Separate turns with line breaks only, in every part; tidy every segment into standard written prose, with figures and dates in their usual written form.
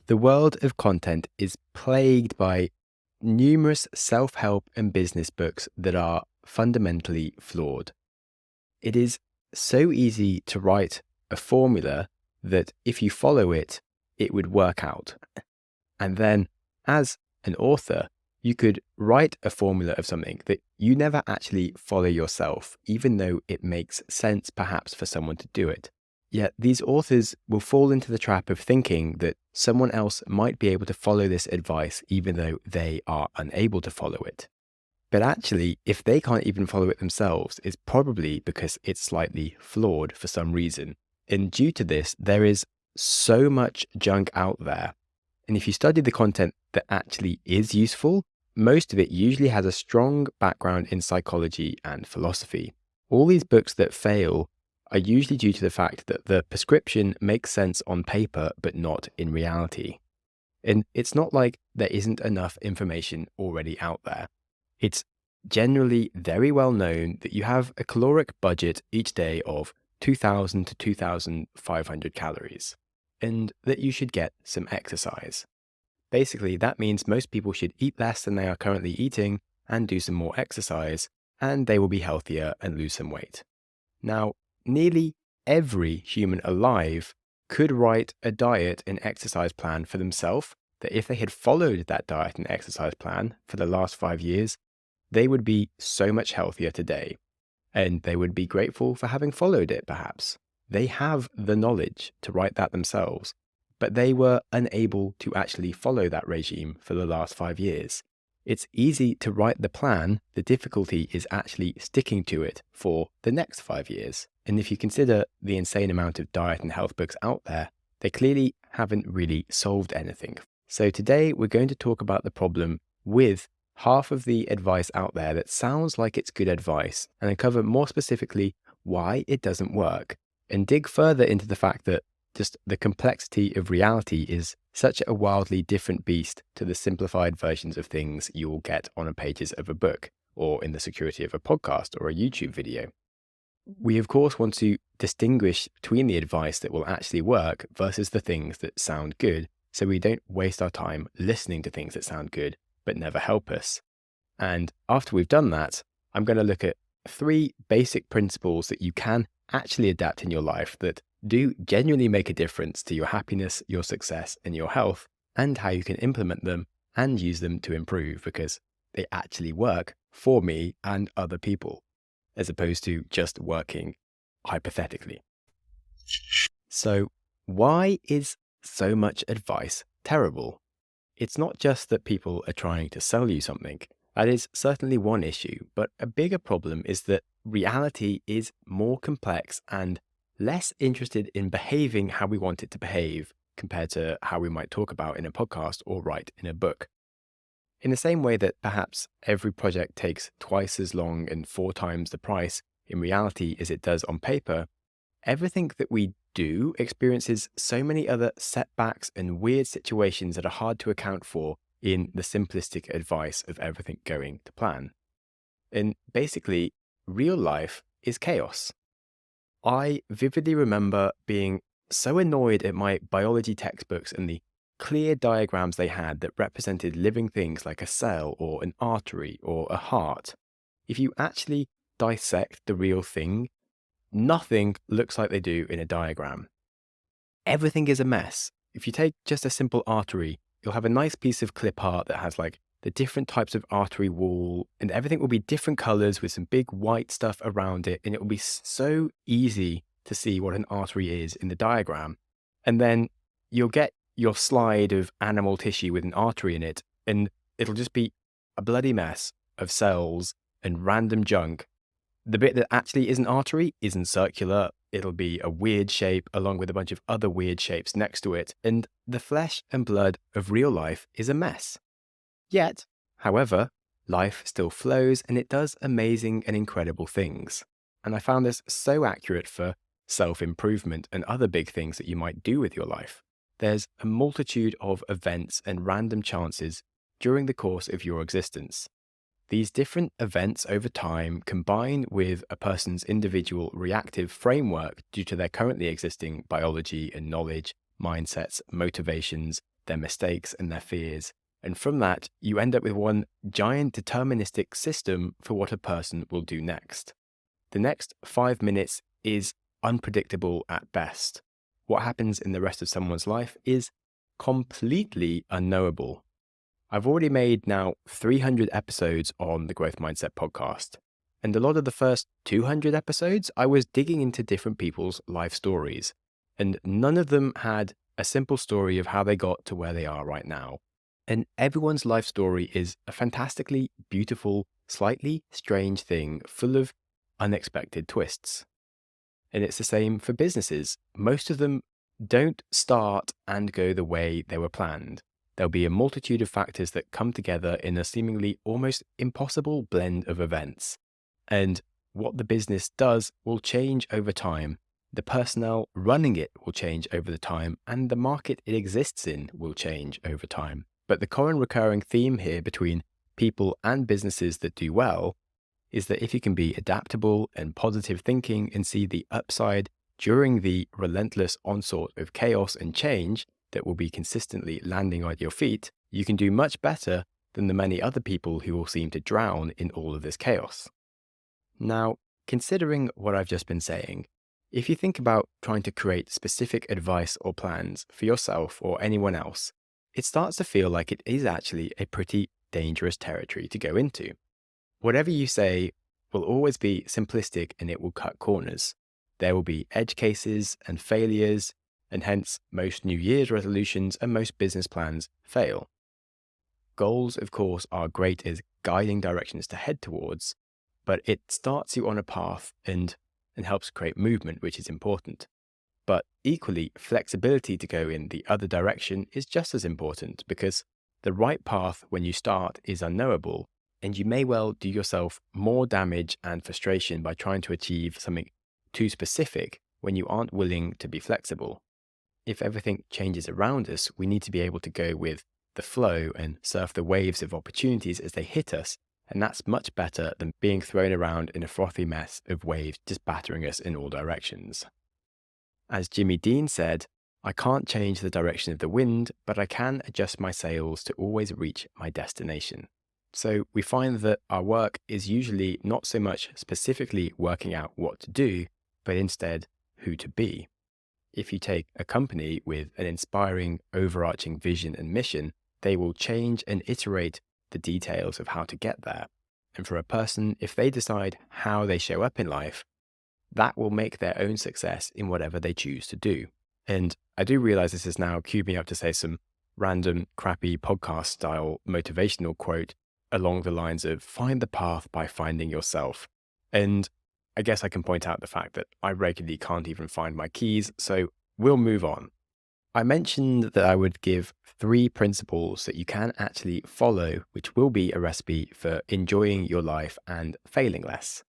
The world of content is plagued by numerous self-help and business books that are fundamentally flawed. It is so easy to write a formula that if you follow it, it would work out. And then as an author, you could write a formula of something that you never actually follow yourself, even though it makes sense perhaps for someone to do it. Yet these authors will fall into the trap of thinking that someone else might be able to follow this advice, even though they are unable to follow it. But actually, if they can't even follow it themselves, it's probably because it's slightly flawed for some reason. And due to this, there is so much junk out there. And if you study the content that actually is useful, most of it usually has a strong background in psychology and philosophy. All these books that fail are usually due to the fact that the prescription makes sense on paper, but not in reality. And it's not like there isn't enough information already out there. It's generally very well known that you have a caloric budget each day of 2,000 to 2,500 calories, and that you should get some exercise. Basically, that means most people should eat less than they are currently eating and do some more exercise, and they will be healthier and lose some weight. Now, nearly every human alive could write a diet and exercise plan for themselves that if they had followed that diet and exercise plan for the last 5 years, they would be so much healthier today. And they would be grateful for having followed it, perhaps. They have the knowledge to write that themselves, but they were unable to actually follow that regime for the last 5 years. It's easy to write the plan. The difficulty is actually sticking to it for the next 5 years. And if you consider the insane amount of diet and health books out there, they clearly haven't really solved anything. So today we're going to talk about the problem with half of the advice out there that sounds like it's good advice, and uncover more specifically why it doesn't work, and dig further into the fact that just the complexity of reality is such a wildly different beast to the simplified versions of things you will get on the pages of a book or in the security of a podcast or a YouTube video. We, of course, want to distinguish between the advice that will actually work versus the things that sound good, so we don't waste our time listening to things that sound good but never help us. And after we've done that, I'm going to look at 3 basic principles that you can actually adapt in your life that do genuinely make a difference to your happiness, your success, and your health, and how you can implement them and use them to improve because they actually work for me and other people, as opposed to just working hypothetically. So, why is so much advice terrible? It's not just that people are trying to sell you something. That is certainly one issue, but a bigger problem is that reality is more complex and less interested in behaving how we want it to behave compared to how we might talk about in a podcast or write in a book. In the same way that perhaps every project takes twice as long and 4 times the price in reality as it does on paper, everything that we do experiences so many other setbacks and weird situations that are hard to account for in the simplistic advice of everything going to plan. And basically, real life is chaos. I vividly remember being so annoyed at my biology textbooks and the clear diagrams they had that represented living things like a cell or an artery or a heart. If you actually dissect the real thing, nothing looks like they do in a diagram. Everything is a mess. If you take just a simple artery, you'll have a nice piece of clip art that has like the different types of artery wall, and everything will be different colors with some big white stuff around it. And it will be so easy to see what an artery is in the diagram. And then you'll get your slide of animal tissue with an artery in it, and it'll just be a bloody mess of cells and random junk. The bit that actually is an artery isn't circular. It'll be a weird shape along with a bunch of other weird shapes next to it. And the flesh and blood of real life is a mess. Yet, however, life still flows and it does amazing and incredible things. And I found this so accurate for self-improvement and other big things that you might do with your life. There's a multitude of events and random chances during the course of your existence. These different events over time combine with a person's individual reactive framework due to their currently existing biology and knowledge, mindsets, motivations, their mistakes, and their fears. And from that, you end up with one giant deterministic system for what a person will do next. The next 5 minutes is unpredictable at best. What happens in the rest of someone's life is completely unknowable. I've already made now 300 episodes on the Growth Mindset podcast. And a lot of the first 200 episodes, I was digging into different people's life stories. And none of them had a simple story of how they got to where they are right now. And everyone's life story is a fantastically beautiful, slightly strange thing full of unexpected twists. And it's the same for businesses. Most of them don't start and go the way they were planned. There'll be a multitude of factors that come together in a seemingly almost impossible blend of events. And what the business does will change over time. The personnel running it will change over the time, and the market it exists in will change over time. But the common recurring theme here between people and businesses that do well is that if you can be adaptable and positive thinking and see the upside during the relentless onslaught of chaos and change that will be consistently landing on your feet, you can do much better than the many other people who will seem to drown in all of this chaos. Now, considering what I've just been saying, if you think about trying to create specific advice or plans for yourself or anyone else, it starts to feel like it is actually a pretty dangerous territory to go into. Whatever you say will always be simplistic and it will cut corners. There will be edge cases and failures, and hence most New Year's resolutions and most business plans fail. Goals, of course, are great as guiding directions to head towards, but it starts you on a path and helps create movement, which is important. But equally, flexibility to go in the other direction is just as important, because the right path when you start is unknowable, and you may well do yourself more damage and frustration by trying to achieve something too specific when you aren't willing to be flexible. If everything changes around us, we need to be able to go with the flow and surf the waves of opportunities as they hit us, and that's much better than being thrown around in a frothy mess of waves just battering us in all directions. As Jimmy Dean said, "I can't change the direction of the wind, but I can adjust my sails to always reach my destination." So we find that our work is usually not so much specifically working out what to do, but instead who to be. If you take a company with an inspiring, overarching vision and mission, they will change and iterate the details of how to get there. And for a person, if they decide how they show up in life, that will make their own success in whatever they choose to do. And I do realize this is now queued me up to say some random, crappy podcast style motivational quote along the lines of find the path by finding yourself. And I guess I can point out the fact that I regularly can't even find my keys, so we'll move on. I mentioned that I would give 3 principles that you can actually follow, which will be a recipe for enjoying your life and failing less.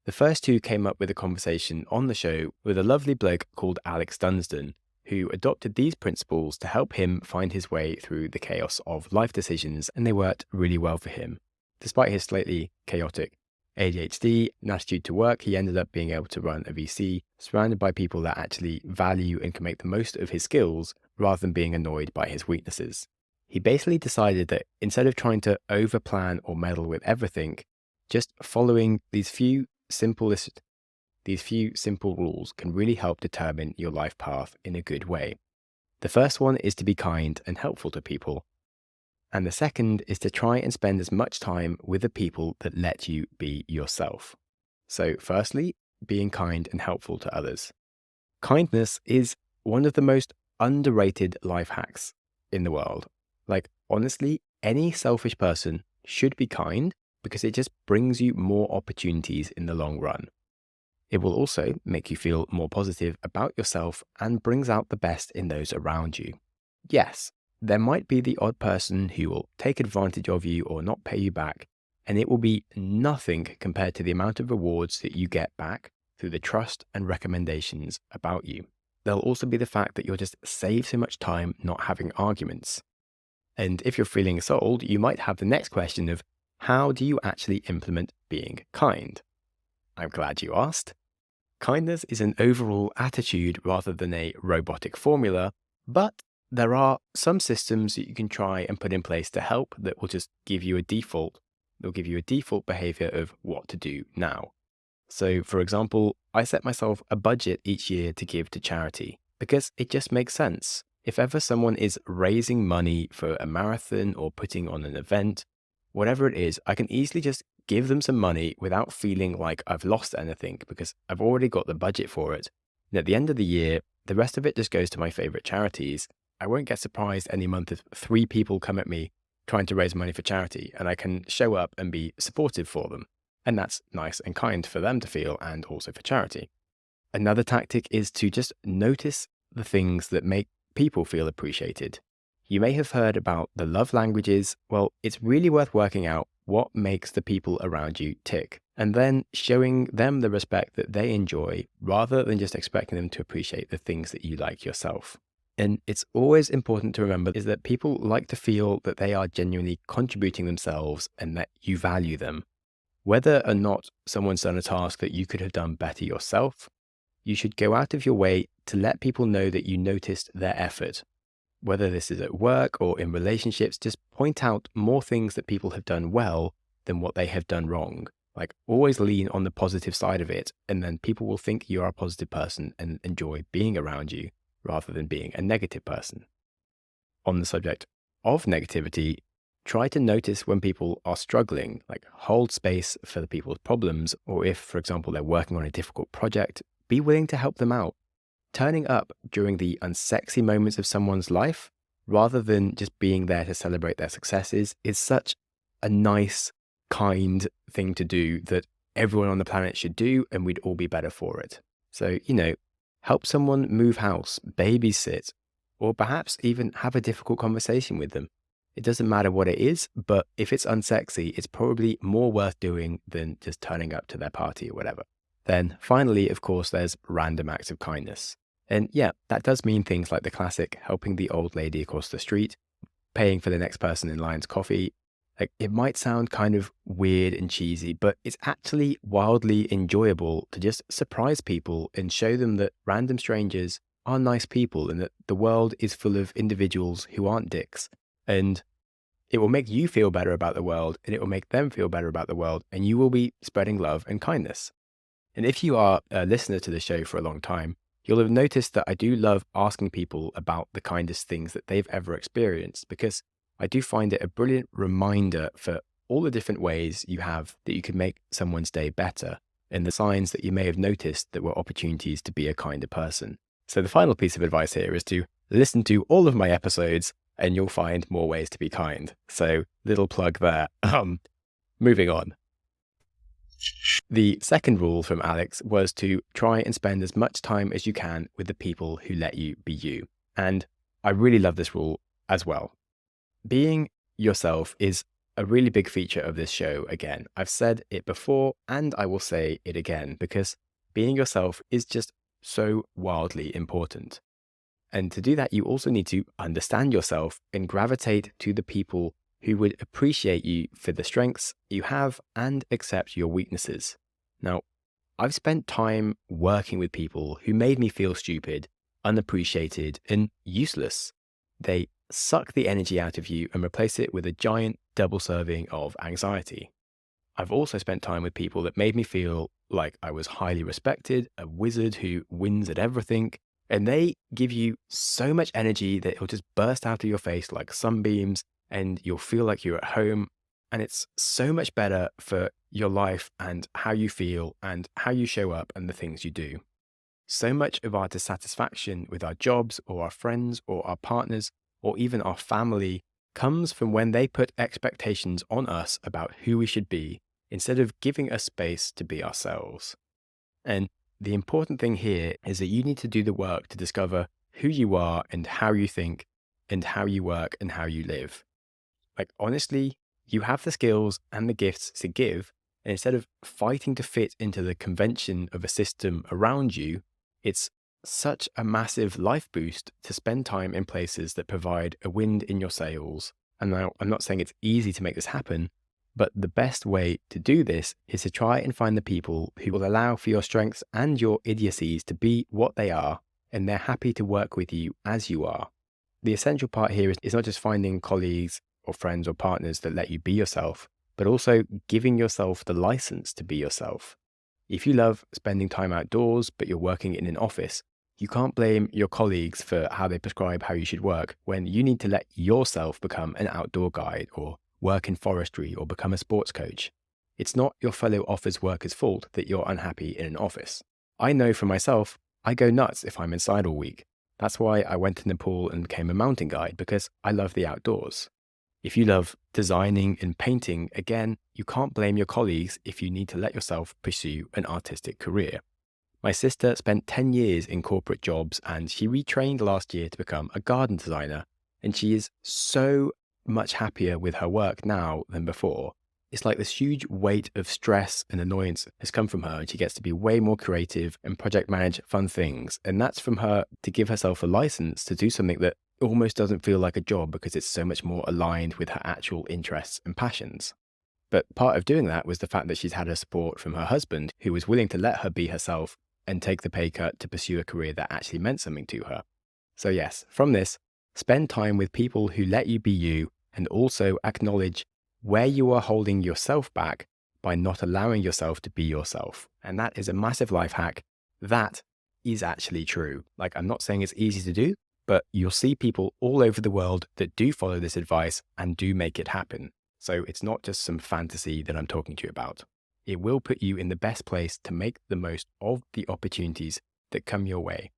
The first 2 came up with a conversation on the show with a lovely bloke called Alex Dunsden, who adopted these principles to help him find his way through the chaos of life decisions, and they worked really well for him. Despite his slightly chaotic ADHD and attitude to work, he ended up being able to run a VC surrounded by people that actually value and can make the most of his skills rather than being annoyed by his weaknesses. He basically decided that instead of trying to overplan or meddle with everything, just following these few simple rules can really help determine your life path in a good way. The first one is to be kind and helpful to people. And the second is to try and spend as much time with the people that let you be yourself. So firstly, being kind and helpful to others. Kindness is one of the most underrated life hacks in the world. Like, honestly, any selfish person should be kind because it just brings you more opportunities in the long run. It will also make you feel more positive about yourself and brings out the best in those around you. Yes, there might be the odd person who will take advantage of you or not pay you back, and it will be nothing compared to the amount of rewards that you get back through the trust and recommendations about you. There'll also be the fact that you'll just save so much time not having arguments. And if you're feeling sold, you might have the next question of, how do you actually implement being kind? I'm glad you asked. Kindness is an overall attitude rather than a robotic formula, but there are some systems that you can try and put in place to help that will just give you a default. They'll give you a default behavior of what to do now. So, for example, I set myself a budget each year to give to charity because it just makes sense. If ever someone is raising money for a marathon or putting on an event, whatever it is, I can easily just give them some money without feeling like I've lost anything because I've already got the budget for it. And at the end of the year, the rest of it just goes to my favorite charities. I won't get surprised any month if 3 people come at me trying to raise money for charity, and I can show up and be supportive for them. And that's nice and kind for them to feel and also for charity. Another tactic is to just notice the things that make people feel appreciated. You may have heard about the love languages. Well, it's really worth working out what makes the people around you tick, and then showing them the respect that they enjoy rather than just expecting them to appreciate the things that you like yourself. And it's always important to remember is that people like to feel that they are genuinely contributing themselves and that you value them. Whether or not someone's done a task that you could have done better yourself, you should go out of your way to let people know that you noticed their effort. Whether this is at work or in relationships, just point out more things that people have done well than what they have done wrong. Like, always lean on the positive side of it, and then people will think you're a positive person and enjoy being around you rather than being a negative person. On the subject of negativity, try to notice when people are struggling, like hold space for the people's problems, or if, for example, they're working on a difficult project, be willing to help them out. Turning up during the unsexy moments of someone's life, rather than just being there to celebrate their successes, is such a nice, kind thing to do that everyone on the planet should do, and we'd all be better for it. So, help someone move house, babysit, or perhaps even have a difficult conversation with them. It doesn't matter what it is, but if it's unsexy, it's probably more worth doing than just turning up to their party or whatever. Then finally, of course, there's random acts of kindness. And yeah, that does mean things like the classic helping the old lady across the street, paying for the next person in line's coffee. Like, it might sound kind of weird and cheesy, but it's actually wildly enjoyable to just surprise people and show them that random strangers are nice people and that the world is full of individuals who aren't dicks. And it will make you feel better about the world, and it will make them feel better about the world, and you will be spreading love and kindness. And if you are a listener to the show for a long time, you'll have noticed that I do love asking people about the kindest things that they've ever experienced, because I do find it a brilliant reminder for all the different ways you have that you can make someone's day better, and the signs that you may have noticed that were opportunities to be a kinder person. So the final piece of advice here is to listen to all of my episodes and you'll find more ways to be kind. So, little plug there. Moving on. The second rule from Alex was to try and spend as much time as you can with the people who let you be you. And I really love this rule as well. Being yourself is a really big feature of this show. Again, I've said it before and I will say it again, because being yourself is just so wildly important. And to do that, you also need to understand yourself and gravitate to the people who would appreciate you for the strengths you have and accept your weaknesses. Now, I've spent time working with people who made me feel stupid, unappreciated, and useless. They suck the energy out of you and replace it with a giant double serving of anxiety. I've also spent time with people that made me feel like I was highly respected, a wizard who wins at everything, and they give you so much energy that it'll just burst out of your face like sunbeams, and you'll feel like you're at home. And it's so much better for your life and how you feel and how you show up and the things you do. So much of our dissatisfaction with our jobs or our friends or our partners or even our family comes from when they put expectations on us about who we should be instead of giving us space to be ourselves. And the important thing here is that you need to do the work to discover who you are and how you think and how you work and how you live. Like, honestly, you have the skills and the gifts to give. And instead of fighting to fit into the convention of a system around you, it's such a massive life boost to spend time in places that provide a wind in your sails. And now, I'm not saying it's easy to make this happen, but the best way to do this is to try and find the people who will allow for your strengths and your idiocies to be what they are, and they're happy to work with you as you are. the essential part here is not just finding colleagues or friends or partners that let you be yourself, but also giving yourself the license to be yourself. If you love spending time outdoors, but you're working in an office, you can't blame your colleagues for how they prescribe how you should work when you need to let yourself become an outdoor guide or work in forestry or become a sports coach. It's not your fellow office workers' fault that you're unhappy in an office. I know for myself, I go nuts if I'm inside all week. That's why I went to Nepal and became a mountain guide, because I love the outdoors. If you love designing and painting, again, you can't blame your colleagues if you need to let yourself pursue an artistic career. My sister spent 10 years in corporate jobs and she retrained last year to become a garden designer. And she is so much happier with her work now than before. It's like this huge weight of stress and annoyance has come from her, and she gets to be way more creative and project manage fun things. And that's from her to give herself a license to do something that almost doesn't feel like a job because it's so much more aligned with her actual interests and passions. But part of doing that was the fact that she's had her support from her husband, who was willing to let her be herself and take the pay cut to pursue a career that actually meant something to her. So yes, from this, spend time with people who let you be you, and also acknowledge where you are holding yourself back by not allowing yourself to be yourself. And that is a massive life hack. That is actually true. Like, I'm not saying it's easy to do, but you'll see people all over the world that do follow this advice and do make it happen. So it's not just some fantasy that I'm talking to you about. It will put you in the best place to make the most of the opportunities that come your way.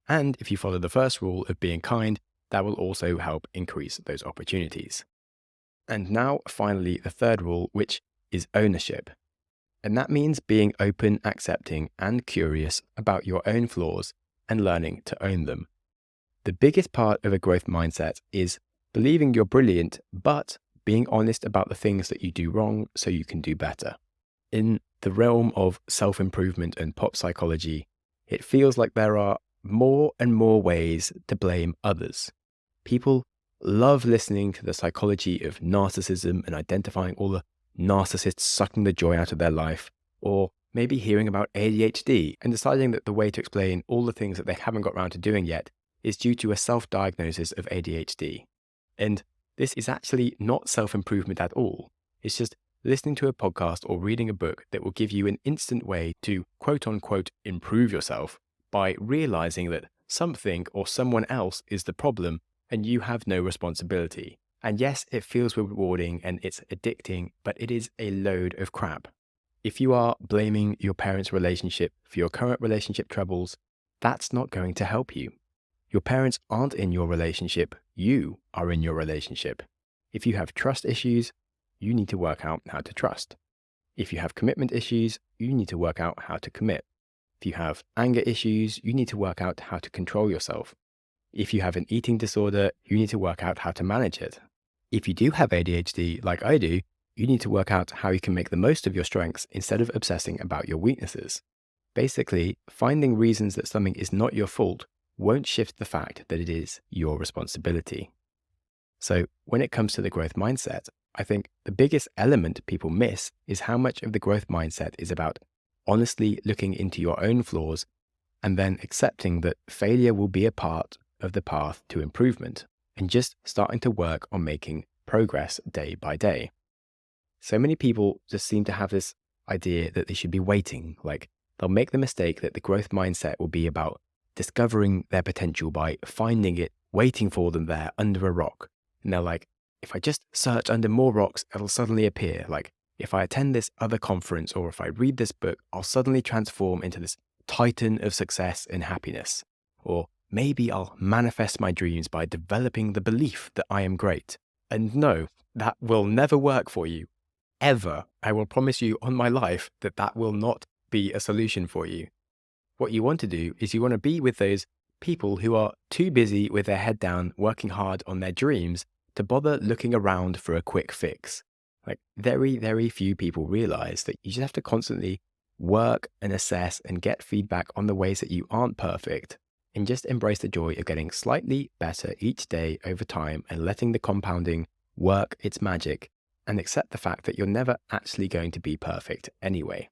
And if you follow the first rule of being kind, that will also help increase those opportunities. And now, finally, the third rule, which is ownership. And that means being open, accepting, and curious about your own flaws and learning to own them. The biggest part of a growth mindset is believing you're brilliant, but being honest about the things that you do wrong so you can do better. In the realm of self-improvement and pop psychology, it feels like there are more and more ways to blame others. People love listening to the psychology of narcissism and identifying all the narcissists sucking the joy out of their life, or maybe hearing about ADHD and deciding that the way to explain all the things that they haven't got around to doing yet is due to a self-diagnosis of ADHD. And this is actually not self-improvement at all. It's just listening to a podcast or reading a book that will give you an instant way to quote-unquote improve yourself by realizing that something or someone else is the problem and you have no responsibility. And yes, it feels rewarding and it's addicting, but it is a load of crap. If you are blaming your parents' relationship for your current relationship troubles, that's not going to help you. Your parents aren't in your relationship, you are in your relationship. If you have trust issues, you need to work out how to trust. If you have commitment issues, you need to work out how to commit. If you have anger issues, you need to work out how to control yourself. If you have an eating disorder, you need to work out how to manage it. If you do have ADHD, like I do, you need to work out how you can make the most of your strengths instead of obsessing about your weaknesses. Basically, finding reasons that something is not your fault won't shift the fact that it is your responsibility. So when it comes to the growth mindset, I think the biggest element people miss is how much of the growth mindset is about honestly looking into your own flaws and then accepting that failure will be a part of the path to improvement and just starting to work on making progress day by day. So many people just seem to have this idea that they should be waiting. Like, they'll make the mistake that the growth mindset will be about discovering their potential by finding it waiting for them there under a rock. And they're like, if I just search under more rocks, it'll suddenly appear. Like, if I attend this other conference or if I read this book, I'll suddenly transform into this titan of success and happiness. Or maybe I'll manifest my dreams by developing the belief that I am great. And no, that will never work for you. Ever. I will promise you on my life that that will not be a solution for you. What you want to do is you want to be with those people who are too busy with their head down, working hard on their dreams to bother looking around for a quick fix. Like, very, very few people realize that you just have to constantly work and assess and get feedback on the ways that you aren't perfect, and just embrace the joy of getting slightly better each day over time and letting the compounding work its magic, and accept the fact that you're never actually going to be perfect anyway.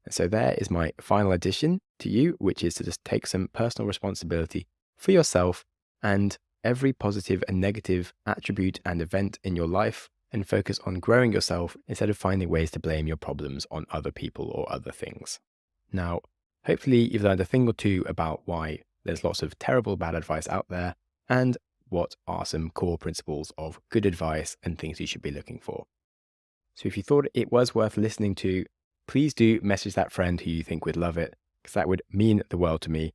And so there is my final addition to you, which is to just take some personal responsibility for yourself and every positive and negative attribute and event in your life and focus on growing yourself instead of finding ways to blame your problems on other people or other things. Now, hopefully you've learned a thing or two about why there's lots of terrible bad advice out there and what are some core principles of good advice and things you should be looking for. So if you thought it was worth listening to, please do message that friend who you think would love it, because that would mean the world to me.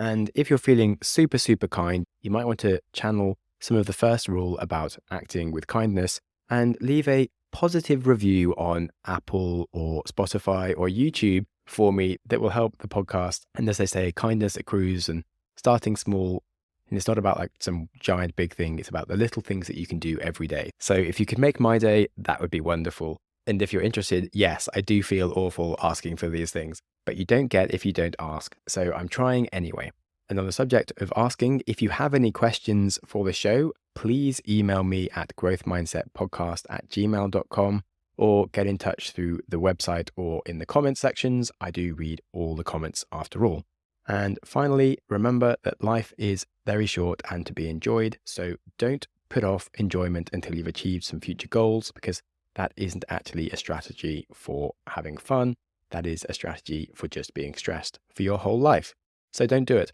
And if you're feeling super, super kind, you might want to channel some of the first rule about acting with kindness and leave a positive review on Apple or Spotify or YouTube for me that will help the podcast. And as they say, kindness accrues, and starting small. And it's not about like some giant big thing. It's about the little things that you can do every day. So if you could make my day, that would be wonderful. And if you're interested, yes, I do feel awful asking for these things, but you don't get if you don't ask. So I'm trying anyway. And on the subject of asking, if you have any questions for the show, please email me at growthmindsetpodcast@gmail.com or get in touch through the website or in the comments sections. I do read all the comments after all. And finally, remember that life is very short and to be enjoyed. So don't put off enjoyment until you've achieved some future goals, because that isn't actually a strategy for having fun. That is a strategy for just being stressed for your whole life. So don't do it.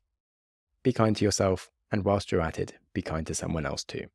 Be kind to yourself, and whilst you're at it, be kind to someone else too.